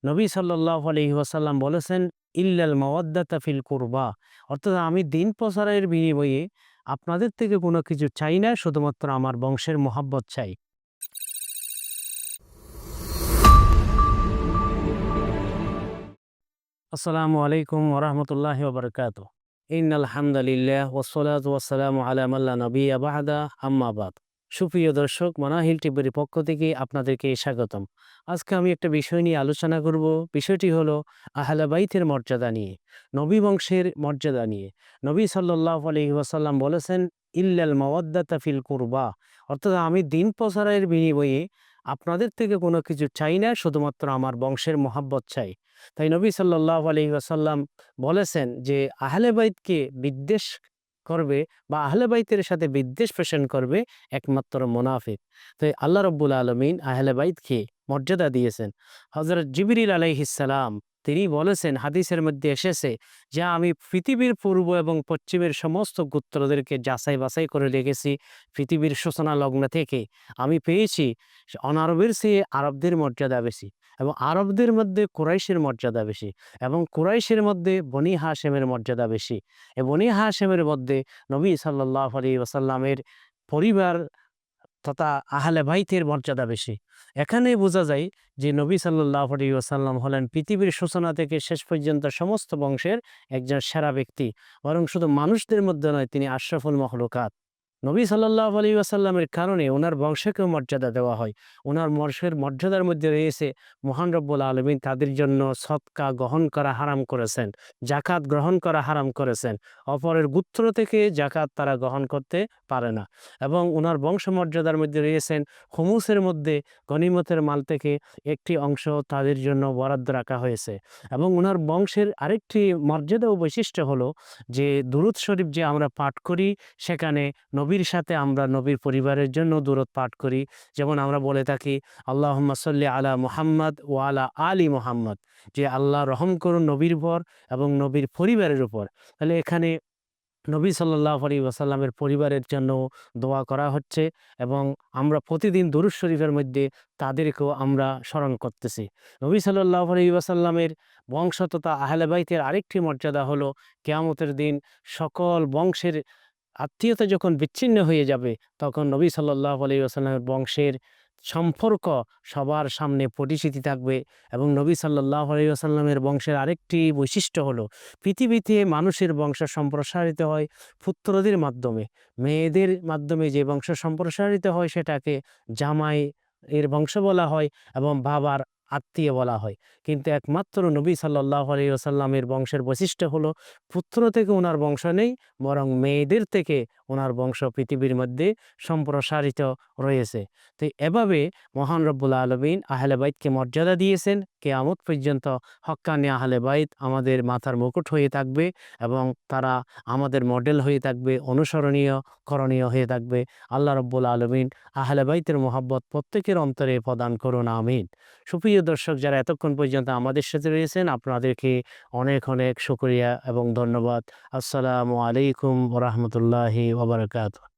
নবী সাল্লাল্লাহু আলাইহি ওয়াসাল্লাম বলেছেন, ইল্লাল মাওয়াদ্দাতা ফিল কুরবা। অর্থাৎ আমি দিন প্রচারের বিনিময়ে আপনাদের থেকে কোনো কিছু চাই না, শুধুমাত্র আমার বংশের মহাব্বত চাই। আসসালামু আলাইকুম ওয়া রাহমাতুল্লাহি ওয়া বারাকাতুহু। ইন্নাল হামদালিল্লাহ ওয়াসসালাতু ওয়াসসালামু আলা মান লা নাবিয়্যা বা'দা, আম্মা বাদ। সুপ্রিয় দর্শক, মানাহিল টিভির পক্ষ থেকে আপনাদেরকে স্বাগতম। আজকে আমি একটা বিষয় নিয়ে আলোচনা করব। বিষয়টি হলো আহলে বাইতের মর্যাদা নিয়ে, নবী বংশের মর্যাদা নিয়ে। নবী সাল্লাল্লাহু আলাইহি ওয়াসাল্লাম বলেছেন, ইল্লাল মাওয়াদ্দাতা ফিল কুরবা। অর্থাৎ আমি দিন প্রচারের বিনিময়ে আপনাদের থেকে কোনো কিছু চাই না, শুধুমাত্র আমার বংশের মহাব্বত চাই। তাই নবী সাল্লাল্লাহু আলাইহি ওয়াসাল্লাম বলেছেন যে আহলে বাইতকে বিদ্বেষ করবে বা আহলে বাইতের সাথে বিদ্বেষ পোষণ করবে একমাত্র মুনাফিক। তাই আল্লাহ রাব্বুল আলামিন আহলে বাইতকে মর্যাদা দিয়েছেন। হযরত জিবরিল আলাইহিস সালাম তিনি বলেছেন, হাদিসের মধ্যে এসেছে যে আমি পৃথিবীর পূর্ব এবং পশ্চিমের সমস্ত গোত্রদেরকে যাচাই বাছাই করে রেখেছি। পৃথিবীর সূচনা লগ্ন থেকে আমি পেয়েছি অনারবের চেয়ে আরবদের মর্যাদা বেশি, এবং আরবদের মধ্যে কুরাইশের মর্যাদা বেশি, এবং কুরাইশের মধ্যে বনি হাশেমের মর্যাদা বেশি। এই বনি হাশেমের মধ্যে নবী সাল্লাল্লাহু আলাইহি ওয়াসাল্লামের পরিবার তথা আহলে বাইতের মর্যাদা বেশি। এখানেই বোঝা যায় যে নবী সাল্লাল্লাহু আলাইহি ওয়াসাল্লাম হলেন পৃথিবীর সূচনা থেকে শেষ পর্যন্ত সমস্ত বংশের একজন সেরা ব্যক্তি। বরং শুধু মানুষদের মধ্যে নয়, তিনি আশরাফুল মাখলুকাত। নবী সাল্লাল্লাহু আলাইহি ওয়াসাল্লামের কারণে উনার বংশকেও মর্যাদা দেওয়া হয়। উনার বংশের মর্যাদার মধ্যে রয়েছে মহান রব্বুল আলামিন তাদের জন্য সদকা গ্রহণ করা হারাম করেছেন, যাকাত গ্রহণ করা হারাম করেছেন। অপরের গোত্র থেকে যাকাত তারা গ্রহণ করতে পারে না। এবং উনার বংশ মর্যাদার মধ্যে রয়েছেন খুমুসের মধ্যে গনিমতের মাল থেকে একটি অংশ তাদের জন্য বরাদ্দ রাখা হয়েছে। এবং উনার বংশের আরেকটি মর্যাদা ও বৈশিষ্ট্য হলো যে দুরূদ শরীফ যে আমরা পাঠ করি, সেখানে নবীর সাথে আমরা নবীর পরিবারের জন্য দুরূদ পাঠ করি। যেমন আমরা বলে থাকি, আল্লাহুম্মা সাল্লি আলা মুহাম্মাদ ওয়া আলা আলি মুহাম্মাদ, যে আল্লাহ রহম করুন নবীর উপর এবং নবীর পরিবারের উপর। তাহলে এখানে নবী সাল্লাল্লাহু আলাইহি ওয়াসাল্লামের পরিবারের জন্য দোয়া করা হচ্ছে, এবং আমরা প্রতিদিন দুরূদ শরীফের মধ্যে তাদেরকেও আমরা স্মরণ করতেছি। নবী সাল্লাল্লাহু আলাইহি ওয়াসাল্লামের বংশ তথা আহলে বাইতের আরেকটি মর্যাদা হলো কিয়ামতের দিন সকল বংশের আত্মীয়তা যখন বিচ্ছিন্ন হয়ে যাবে, তখন নবী সাল্লাল্লাহু আলাইহি ওয়াসাল্লামের বংশের সম্পর্ক সবার সামনে পরিচিতি থাকবে। এবং নবী সাল্লাল্লাহু আলাইহি ওয়াসাল্লামের বংশের আরেকটি বৈশিষ্ট্য হলো, পৃথিবীতে মানুষের বংশ সম্প্রসারিত হয় পুত্রদের মাধ্যমে। মেয়েদের মাধ্যমে যে বংশ সম্প্রসারিত হয় সেটাকে জামাই এর বংশ বলা হয় এবং বাবার আত্মীয় বলা হয়। কিন্তু একমাত্র নবী সাল্লাল্লাহু আলাইহি ওয়াসাল্লামের বংশের বৈশিষ্ট্য হলো, পুত্র থেকে উনার বংশ নেই, বরং মেয়েদের থেকে উনার বংশ পৃথিবীর মধ্যে সম্প্রসারিত রয়েছে। তো এভাবে মহান রব্বুল আলামিন আহলে বাইতকে মর্যাদা দিয়েছেন। কিয়ামত পর্যন্ত হক্কানি আহলে বাইত আমাদের মাথার মুকুট হয়ে থাকবে, এবং তারা আমাদের মডেল হয়ে থাকবে, অনুসরণীয় করণীয় হয়ে থাকবে। আল্লাহ রব্বুল আলামিন আহলে বাইতের মহব্বত প্রত্যেকের অন্তরে প্রদান করুন, আমিন। সুপ্রিয় দর্শক, যারা এতক্ষণ পর্যন্ত আমাদের সাথে রয়েছেন, আপনাদেরকে অনেক অনেক শুকরিয়া এবং ধন্যবাদ। আসসালামু আলাইকুম ওয়া রাহমাতুল্লাহি ওয়া বারাকাতুহু।